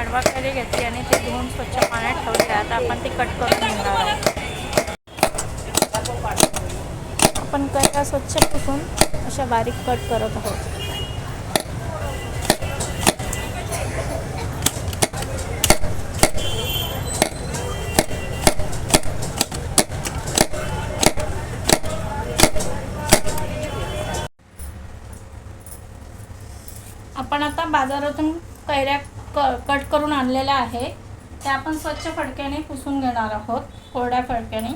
गाढवा कैरी घेतली आणि ती धुवून स्वच्छ पाण्यात ठेवली. आता आपण ती कट करून घेणार आहोत. आपण कैऱ्या स्वच्छ पुसून अशा बारीक कट करत आहोत. आपण आता बाजारातून कैऱ्या कट करून आणलेल्या आहे. त्या आपण स्वच्छ फडक्याने पुसून घेणार आहोत, कोरड्या फडक्याने.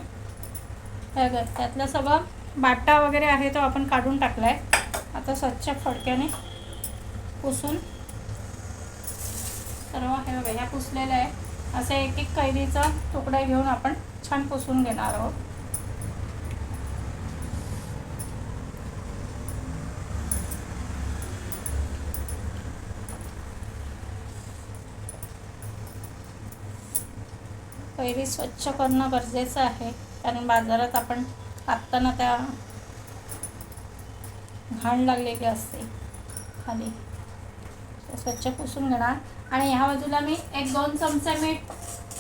त्यातलं सगळं बाटा वगैरे आहे तो आपण काढून टाकला आहे. आता स्वच्छ फडक्याने पुसून सर्व हे बघा ह्या पुसलेलं आहे. असे एक एक कैरीचा तुकडा घेऊन आपण छान पुसून घेणार आहोत. कैरी स्वच्छ करणं गरजेचं आहे, कारण बाजारात आपण कापताना त्या घाण लागलेली असते खाली. स्वच्छ पुसून घेणार. आणि ह्या बाजूला मी 1-2 चमचे मीठ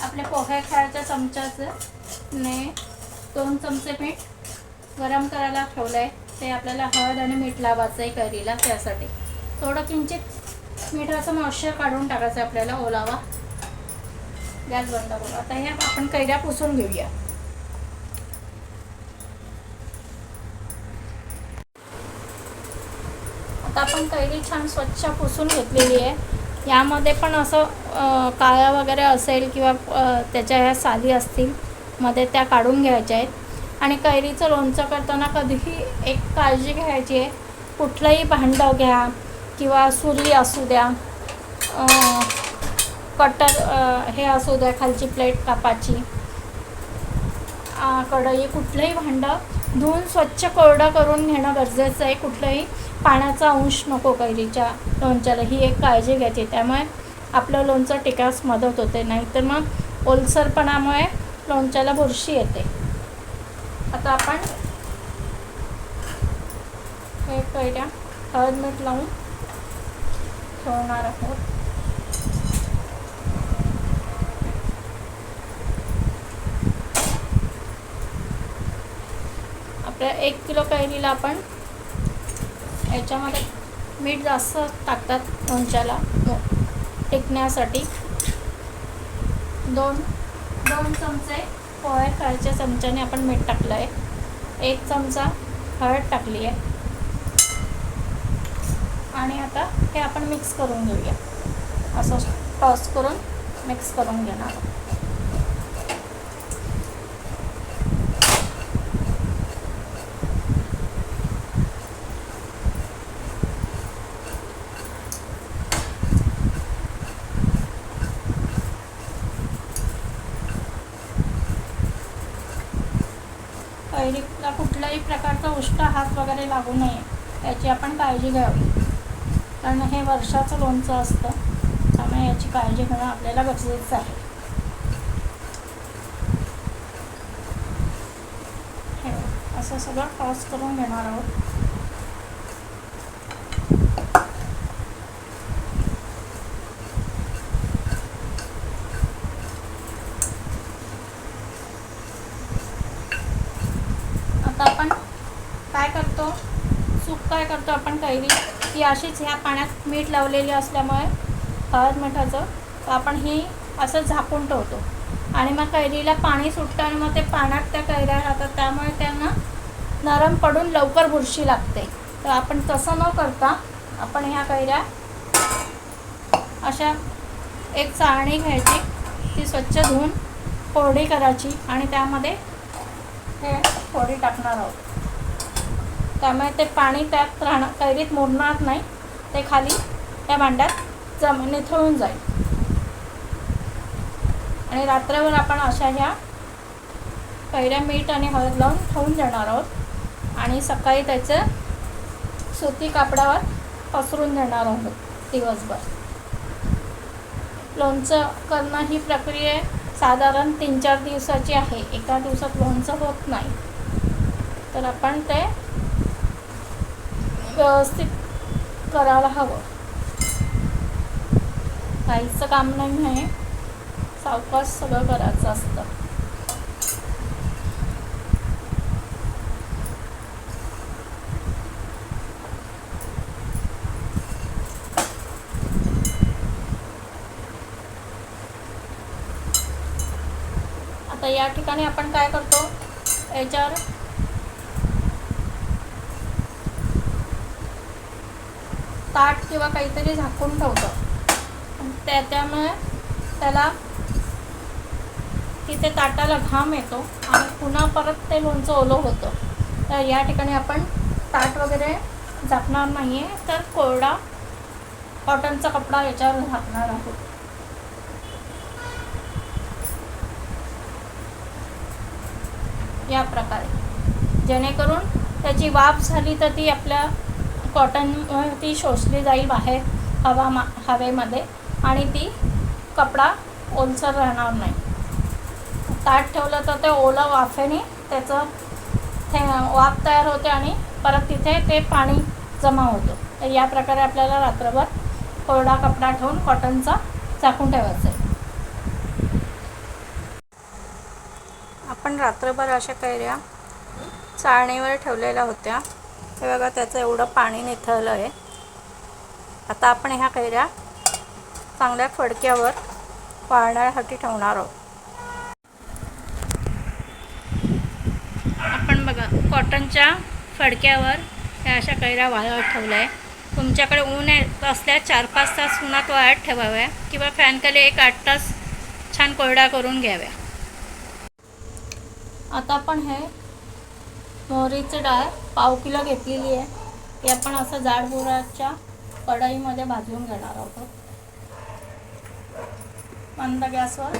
आपले पोहे खायच्या चमच्याने 2 चमचे मीठ गरम करायला ठेवलं आहे. ते आपल्याला हळद आणि मीठ लावायचं आहे कैरीला. त्यासाठी थोडं किंचित मिठाचं मॉइश्चर काढून टाकायचं आहे आपल्याला, ओलावा. गॅस बंद करू. आता हे आपण कैऱ्या पुसून घेऊया. आता आपण कैरी छान स्वच्छ पुसून घेतलेली आहे. यामध्ये पण असं काळा वगैरे असेल किंवा त्याच्या ह्या साली असतील मध्ये, त्या काढून घ्यायच्या आहेत. आणि कैरीचं लोणचं करताना कधीही एक काळजी घ्यायची आहे, कुठलंही भांडं घ्या किंवा सुरी असू द्या, कटर हे असू द्या, खालची प्लेट कापाची, कढई, कुठलंही भांडं धुवून स्वच्छ कोरडं करून घेणं गरजेचं आहे. कुठलंही पाण्याचा अंश नको कैरीच्या लोणच्याला, ही एक काळजी घ्यायची. त्यामुळे आपलं लोणचं टिकास मदत होते, नाहीतर मग ओलसरपणामुळे लोणच्याला बुरशी येते. आता आपण हे कैऱ्या हळद मीठ लावून ठेवणार आहोत. आपल्या 1 किलो कैरीला आपण याच्यामध्ये मीठ जास्त टाकतात लोणच्याला टिकण्यासाठी. 2 चमचे पोहे खायच्या चमच्याने आपण मीठ टाकलं आहे. 1 चमचा हळद टाकली आहे. आणि आता हे आपण मिक्स करून घेऊया. असं टॉस करून मिक्स करून घेणार. कैरीला कुठल्याही प्रकारचा उष्ट हात वगैरे लागू नये याची आपण काळजी घ्यावी, कारण हे वर्षाचं लोणचं असतं. त्यामुळे याची काळजी घेणं आपल्याला गरजेचं आहे. हे असं सगळं टॉस करून घेणार आहोत. आता आपण काय करतो आपण कैरी ही अशीच ह्या पाण्यात मीठ लावलेली असल्यामुळे हळद मिठाचं, तर आपण ही असं झाकून ठेवतो. आणि मग कैरीला पाणी सुटतं आणि मग ते पाण्यात त्या कैऱ्या राहतात. त्यामुळे त्यांना नरम पडून लवकर बुरशी लागते. तर आपण तसं न करता आपण ह्या कैऱ्या अशा एक चाळणी घ्यायची, ती स्वच्छ धुवून कोरडी करायची आणि त्यामध्ये हे फोडी टाकणार आहोत. त्यामुळे ते पाणी त्यात कैरीत मुरणार नाही, ते खाली त्या भांड्यात निथळून जाईल. आणि रात्रभर आपण अशा ह्या कैऱ्या मीठ आणि हळद लावून ठेवून देणार आहोत. आणि सकाळी त्याचं सुती कापडावर पसरून देणार आहोत दिवसभर. लोणचं करणं ही प्रक्रिया साधारण 3-4 दिवसाची आहे. एका दिवसात लोणचं होत नाही. तर आपण ते व्यवस्थित करायला हवं. काहीचं काम नाही आहे, सावकाश सगळं करायचं असतं. आता या ठिकाणी आपण काय करतो, याच्यावर ताट किंवा काहीतरी झाकून ठेवतो. त्यामुळे त्याला तिथे ताटाला घाम येतो आणि पुन्हा परत ते लोणचं ओलं होतं. तर या ठिकाणी आपण ताट वगैरे झाकणार नाही आहे, तर कोरडा कॉटनचा कपडा याच्यावर झाकणार आहोत. या प्रकारे, जेणेकरून त्याची वाफ झाली तर ती आपल्या कॉटनवरती शोषली जाईल बाहेर हवेमध्ये आणि ती कपडा ओलसर राहणार नाही. ताट ठेवलं तर ते ओलं वाफेने त्याचं वाफ तयार होते आणि परत तिथे ते पाणी जमा होतं. तर या प्रकारे आपल्याला रात्रभर कोरडा कपडा ठेवून कॉटनचा झाकून ठेवायचं आहे. आपण रात्रभर अशा कैऱ्या चाळणीवर ठेवलेल्या होत्या. हे बघा, त्याचं एवढं पाणी निथळलं आहे. आता आपण ह्या कैऱ्या चांगल्या फडक्यावर वाळण्यासाठी ठेवणार आहोत. आपण बघा, कॉटनच्या फडक्यावर ह्या अशा कैऱ्या वाळत ठेवल्या आहे. तुमच्याकडे ऊन असल्या 4-5 तास उन्हात वाळत ठेवाव्या किंवा फॅनखाली 1-8 तास छान कोरडा करून घ्याव्या. आता आपण हे मोहरीची डाळ पाव किलो घेतलेली आहे. ती आपण असं जाडबुडाच्या कढईमध्ये भाजून घेणार आहोत. मंद गॅसवर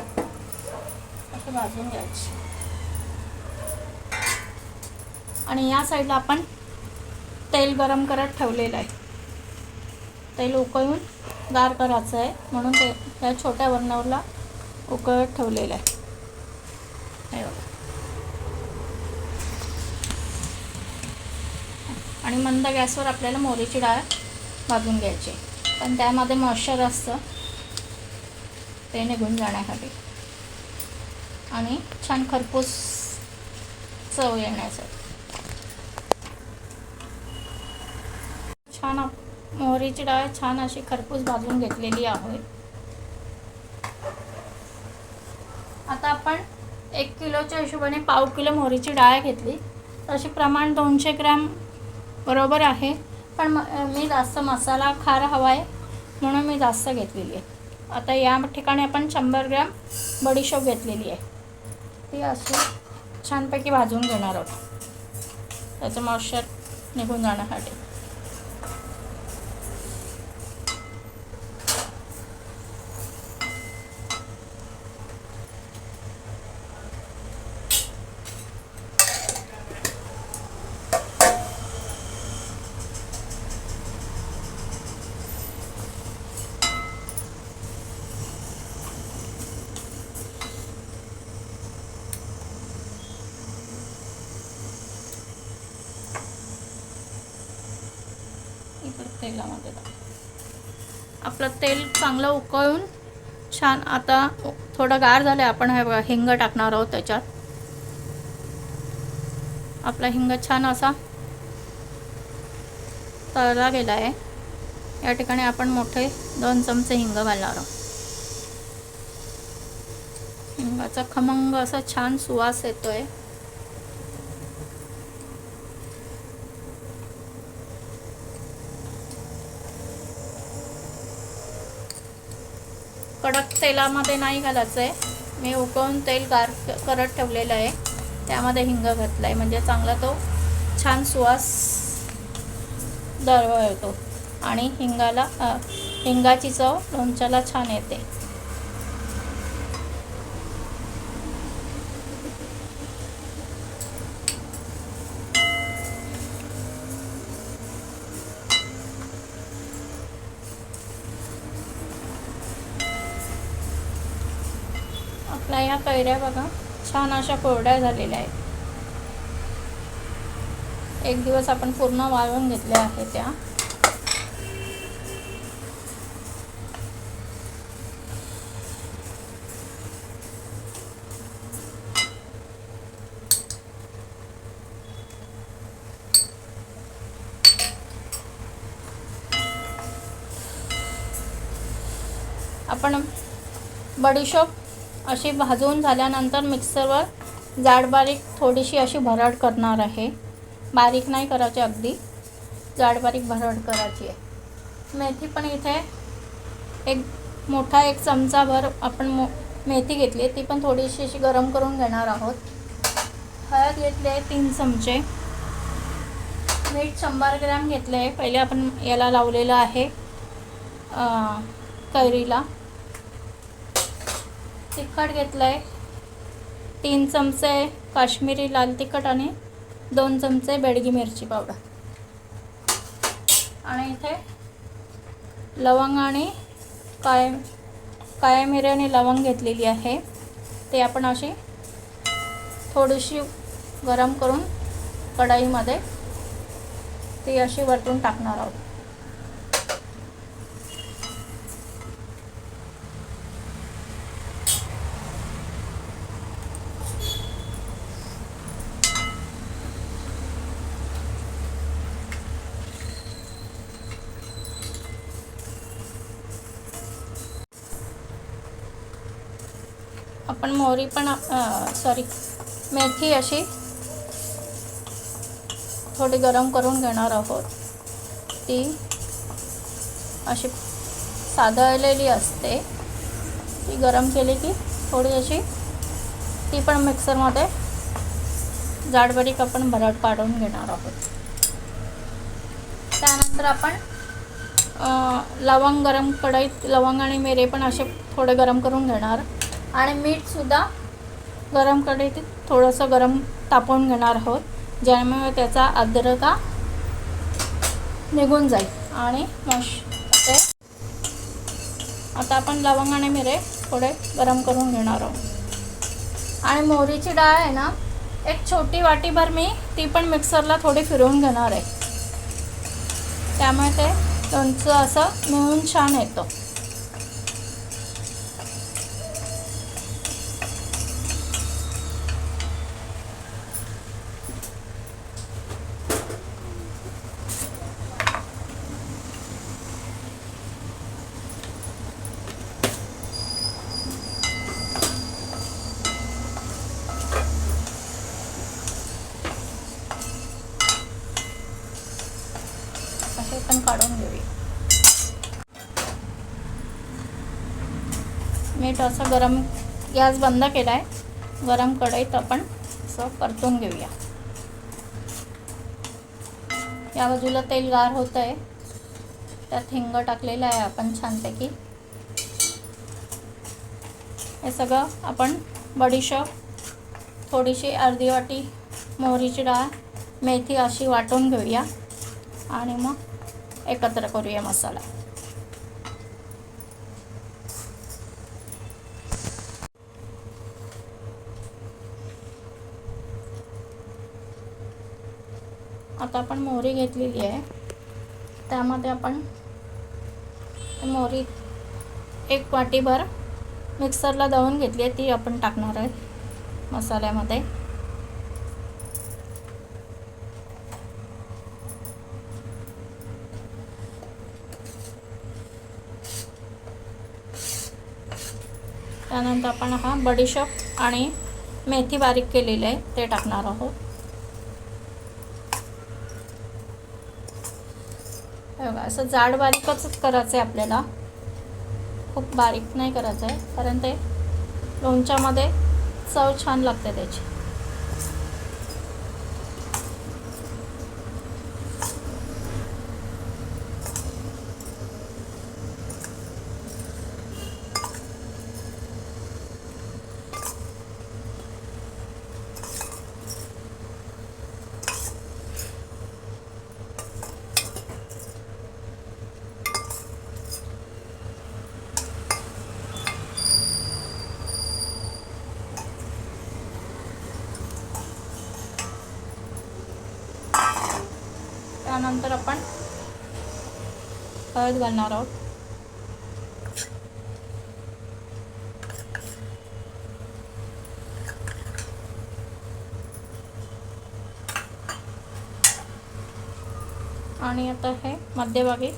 अशी भाजून घ्यायची. आणि या साईडला आपण तेल गरम करत ठेवलेलं आहे. तेल उकळून गार करायचं आहे, म्हणून ते त्या छोट्या बर्नरला उकळत ठेवलेलं आहे. हे बघा, आणि मंद गॅसवर आपल्याला मोहरीची डाळ भाजून घ्यायची. पण त्यामध्ये मॉइश्चर असतं, ते निघून जाण्यासाठी आणि छान खरपूस चव येण्यासाठी. छान मोहरीची डाळ छान अशी खरपूस भाजून घेतलेली आहे. आता आपण 1 किलोच्या हिशोबाने पाव किलो मोहरीची डाळ घेतली. तशी प्रमाण 200 ग्रॅम बरोबर आहे. पण मी जास्त मसाला खार हवा आहे म्हणून मी जास्त घेतलेली आहे. आता या ठिकाणी आपण 100 ग्रॅम बडीशोप घेतलेली आहे. ती अशी छानपैकी भाजून घेणार आहोत, त्याचं मॉइश्चर निघून जाण्यासाठी. तेलामध्ये आपलं तेल चांगलं उकळून छान आता थोडं गार झालं. आपण हे बघा हिंग टाकणार आहोत त्याच्यात. आपला हिंग छान असा तळला गेला आहे. या ठिकाणी आपण मोठे 2 चमचे हिंग घालणार आहोत. हिंगाचा खमंग असा छान सुवास येतोय. कडक तेलामध्ये नाही घालायचं आहे. मी उकळून तेल गार करत ठेवलेलं आहे, त्यामध्ये हिंग घातला आहे, म्हणजे चांगला तो छान सुवास दरवळतो आणि हिंगाची चव लोणच्याला छान येते. आपल्या ह्या कैऱ्या बघा छान अशा कोरड्या झालेल्या आहेत. एक दिवस आपण पूर्ण वाळवून घेतल्या आहेत त्या. आपण बडीशोप अशी भाजून झाल्यानंतर मिक्सरवर जाड बारीक थोडीशी अशी भरड करणार आहे. बारीक नाही करायची, अगदी जाड बारीक भरड करायची आहे. मेथी पण इथे एक मोठा 1 चमचाभर आपण मेथी घेतली, ती पण थोडीशी अशी गरम करून घेणार आहोत. हळद घेतली आहे 3 चमचे. मीठ 100 ग्रॅम घेतलं आहे. पहिले आपण याला लावलेलं आहे कैरीला. तिखट घेतलं आहे 3 चमचे काश्मीरी लाल तिखट आणि 2 चमचे बेडगी मिरची पावडर. आणि इथे लवंग आणि काळ्या मिरी आणि लवंग घेतलेली आहे. ते आपण अशी थोडीशी गरम करून कढईमध्ये ती अशी वरतून टाकणार आहोत. आपण मोहरी पण मेथी अशी थोडी गरम करून घेणार आहोत. ती अशी साधळलेली असते, ती गरम केली की थोडी अशी ती पण मिक्सरमध्ये जाडबारीक आपण भरड काढून घेणार आहोत. त्यानंतर आपण लवंग गरम कढईत लवंग आणि मिरे पण असे थोडे गरम करून घेणार. आणि मीठसुद्धा गरम कढईत थोडंसं गरम तापवून घेणार आहोत, ज्यामुळे त्याचा आर्द्रता निघून जाईल. आणि ते आता आपण लवंग आणि मिरे थोडे गरम करून घेणार आहोत. आणि मोहरीची डाळ आहे ना, एक छोटी वाटीभर मी ती पण मिक्सरला थोडी फिरवून घेणार आहे, त्यामुळे ते लोणचं असं मिळून छान येतं. असे पण काढून घेऊया. मीठ असं गरम, गॅस बंद केला आहे, गरम कढईत आपण असं परतून घेऊया. या बाजूला तेल गार होतं आहे, त्यात हिंग टाकलेलं आहे आपण छानपैकी. हे सगळं आपण बडीशोप, थोडीशी अर्धी वाटी मोहरीची डाळ, मेथी अशी वाटून घेऊया आणि मग एकत्र करूया मसाला. आता आपण मोहरी घेतलेली आहे, त्यामध्ये आपण मोहरी 1 वाटीभर मिक्सरला दळून घेतली आहे, ती आपण टाकणार आहे मसाल्यामध्ये. त्यानंतर आपण हा बडीशोप आणि मेथी बारीक केलेली आहे ते टाकणार आहोत. बघा, असं जाड बारीकच करायचं आहे आपल्याला, खूप बारीक नाही करायचं आहे, कारण ते लोणच्यामध्ये चव छान लागते त्याची. त्यानंतर आपण हळद घालणार आहोत. आणि आता हे मध्यभागी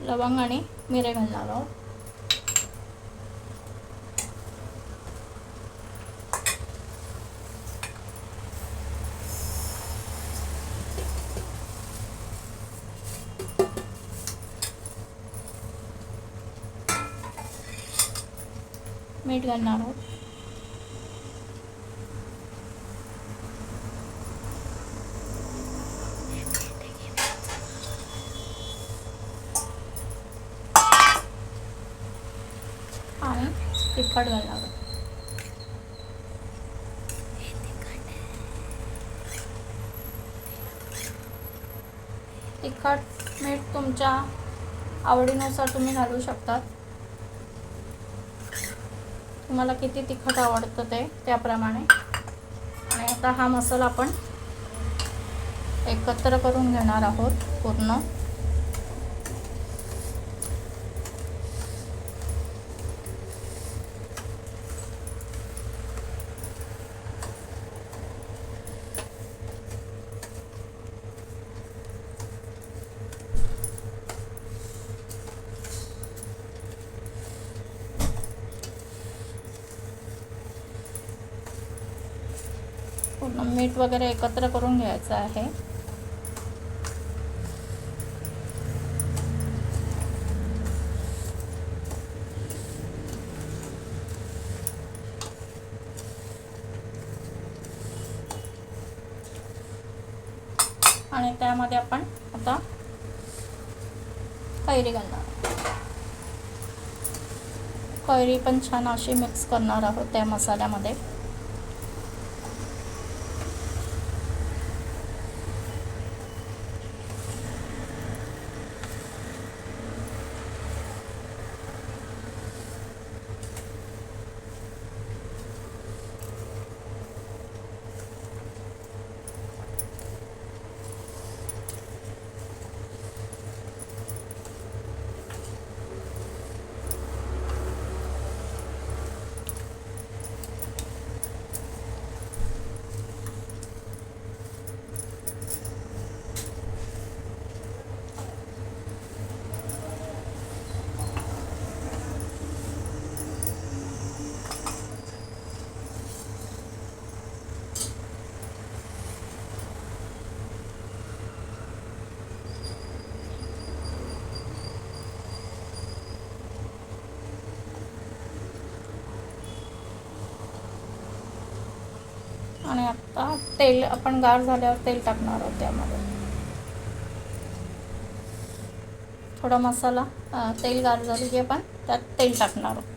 लवंग आणि मिरे घालणार आहोत. मीठ घालणार आहोत. आणि तिखट घालणार आहोत. तिखट मीठ तुमच्या आवडीनुसार तुम्ही घालू शकता. तुम्हाला किती तिखट आवडतं ते त्याप्रमाणे. आणि आता हा मसाला आपण एकत्र करून घेणार आहोत पूर्ण. पूर्ण मीठ वगैरे एकत्र करून घ्यायचं आहे. आणि त्यामध्ये आपण आता कैरी घालणार. कैरी पण छान अशी मिक्स करणार आहोत त्या मसाल्यामध्ये. आणि आता तेल आपण गार झाल्यावर तेल टाकणार आहोत. त्यामध्ये थोडा मसाला तेल गार झालं की आपण त्यात तेल टाकणार आहोत.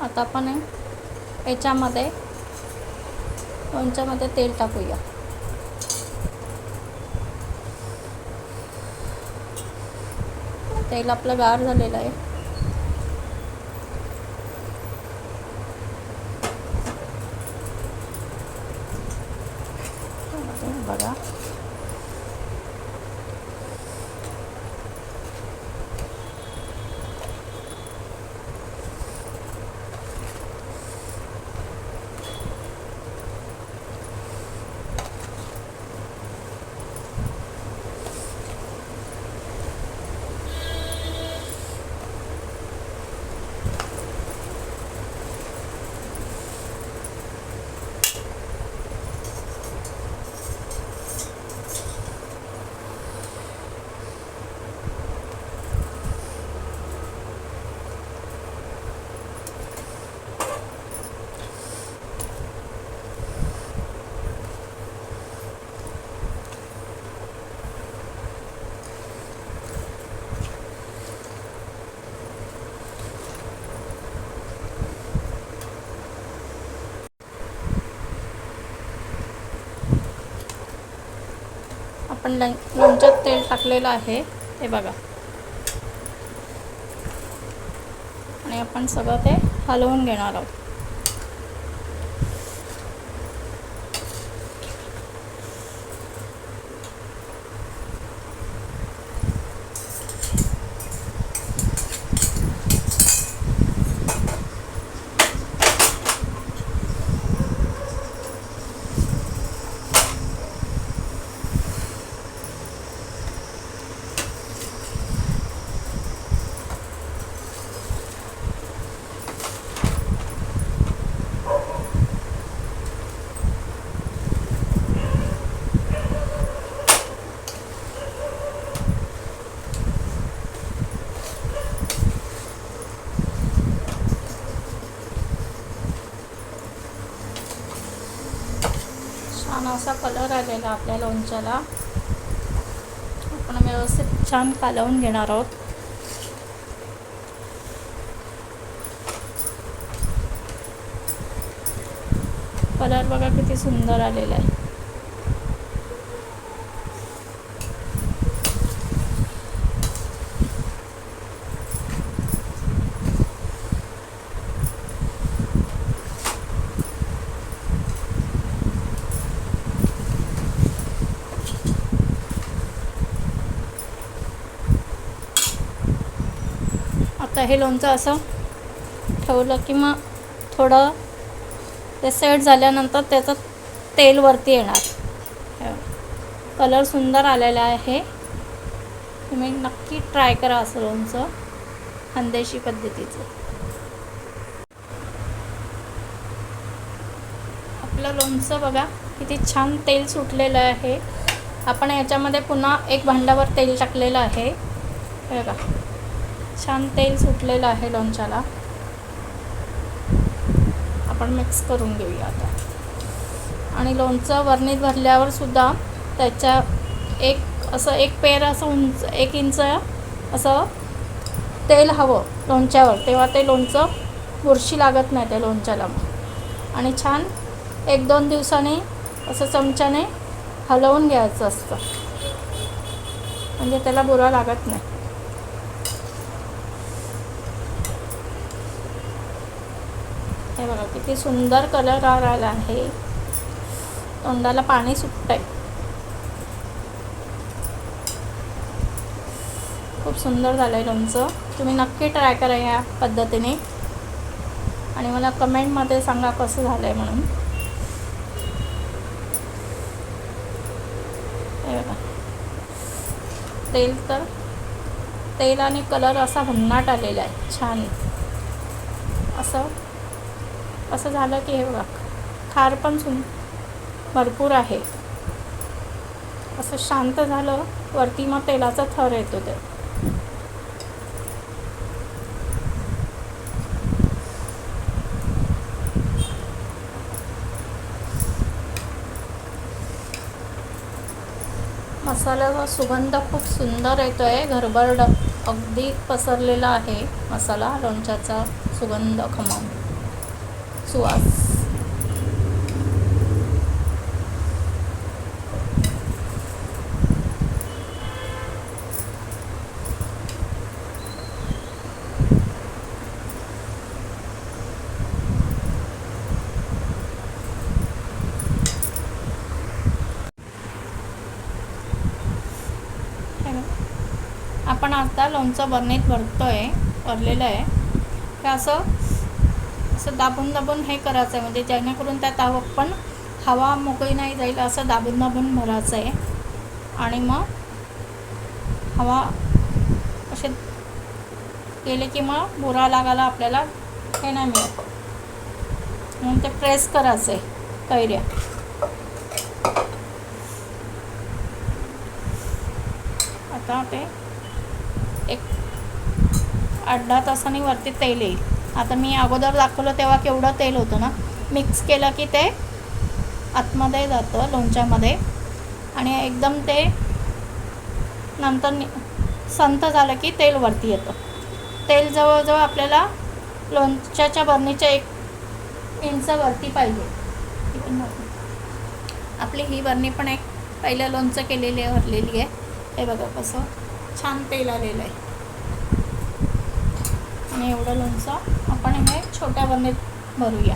आता आपण याच्यामध्ये लोणच्यामध्ये तेल टाकूया. तेल आपलं गार झालेलं आहे. बघा आपण लोणच्यात तेल टाकलेलं आहे हे बघा. आणि आपण सगळं ते हलवून घेणार आहोत. छान असा कलर आलेला आपल्या लोणच्याला. आपण व्यवस्थित छान कालवून घेणार आहोत. कलर बघा किती सुंदर आलेला आहे. आता हे लोणचं असं ठेवलं की मग थोडं ते सेट झाल्यानंतर त्याचं तेल वरती येणार. कलर सुंदर आलेला आहे. तुम्ही नक्की ट्राय करा असं लोणचं खानदेशी पद्धतीचं. आपलं लोणचं बघा किती छान तेल सुटलेलं आहे. आपण याच्यामध्ये पुन्हा एक भांड्यावर तेल टाकलेलं आहे. बघा छान तेल सुटलेलं आहे लोणच्याला. आपण मिक्स करून घेऊया आता. आणि लोणचं वरणीत भरल्यावर सुद्धा त्याच्या एक पेर असं उंच 1 इंच असं तेल हवं लोणच्यावर, तेव्हा ते लोणचं बुरशी लागत नाही त्या लोणच्याला. आणि छान 1-2 दिवसांनी असं चमच्याने हलवून घ्यायचं असतं, म्हणजे त्याला बुरा लागत नाही. हे बघा किती सुंदर कलर आला आहे. तोंडाला पाणी सुटतंय. खूप सुंदर झालं आहे लोणचं. तुम्ही नक्की ट्राय करा या पद्धतीने आणि मला कमेंटमध्ये सांगा कसं झालं आहे म्हणून. हे बघा तेल आणि कलर असा भन्नाट आलेला आहे छान. असं झालं की हे बघा खार पण भरपूर आहे. असं शांत झालं वरती मग तेलाचा थर येतो ते. मसाल्याचा सुगंध खूप सुंदर येतो आहे. घरभर अगदी पसरलेला आहे मसाला. लोणच्याचा सुगंध खमंग सुवास. आपण आता लोणचं बरणीत भरलेलं आहे. हे असं दाबून हे करायचं आहे, म्हणजे जेणेकरून त्यात पण हवा मोकळी नाही जाईल असं दाबून भरायचं आहे. आणि मग हवा असे गेले की मग बुरा लागायला आपल्याला हे नाही मिळत, म्हणून ते प्रेस करायचं आहे कैऱ्या. आता ते 8-10 तासांनी वरती तेल येईल. आता मी अगोदर दाखवलं तेव्हा केवढं तेल होतं ना. मिक्स केलं की ते आतमध्ये जातं लोणच्यामध्ये आणि एकदम ते नंतर संत झालं की तेल वरती येतं. तेल जवळजवळ आपल्याला लोणच्याच्या बरणीच्या 1 इंच वरती पाहिजे. आपली ही बरणी पण एक पहिलं लोणचं केलेली आहे, भरलेली आहे. हे बघा कसं छान तेल आलेलं आहे. आणि एवढं लोणचं आपण हे छोट्या बरणीत भरूया.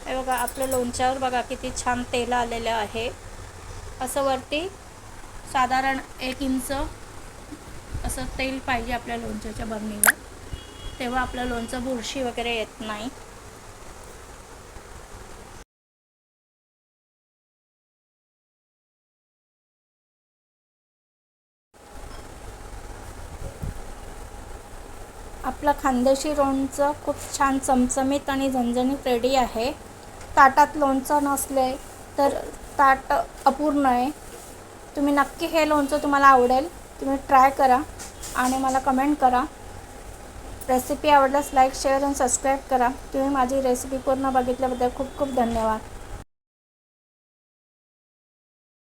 हे बघा आपल्या लोणच्यावर बघा किती छान तेल आलेलं आहे. असं वरती साधारण 1 इंच असं तेल पाहिजे आपल्या लोणच्याच्या बरणीवर, तेव्हा आपलं लोणचं बुरशी वगैरे येत नाही. आपलं खानदेशी लोणचं खूप छान चमचमीत आणि झणझणीत रेडी आहे. ताटात लोणचं नसले तर ताट अपूर्ण आहे. तुम्ही नक्की हे लोणचं तुम्हाला आवडेल. तुम्ही ट्राय करा आणि मला कमेंट करा. रेसिपी आवडल्यास लाईक शेअर आणि सबस्क्राईब करा. तुम्ही माझी रेसिपी पूर्ण बघितल्याबद्दल खूप खूप धन्यवाद.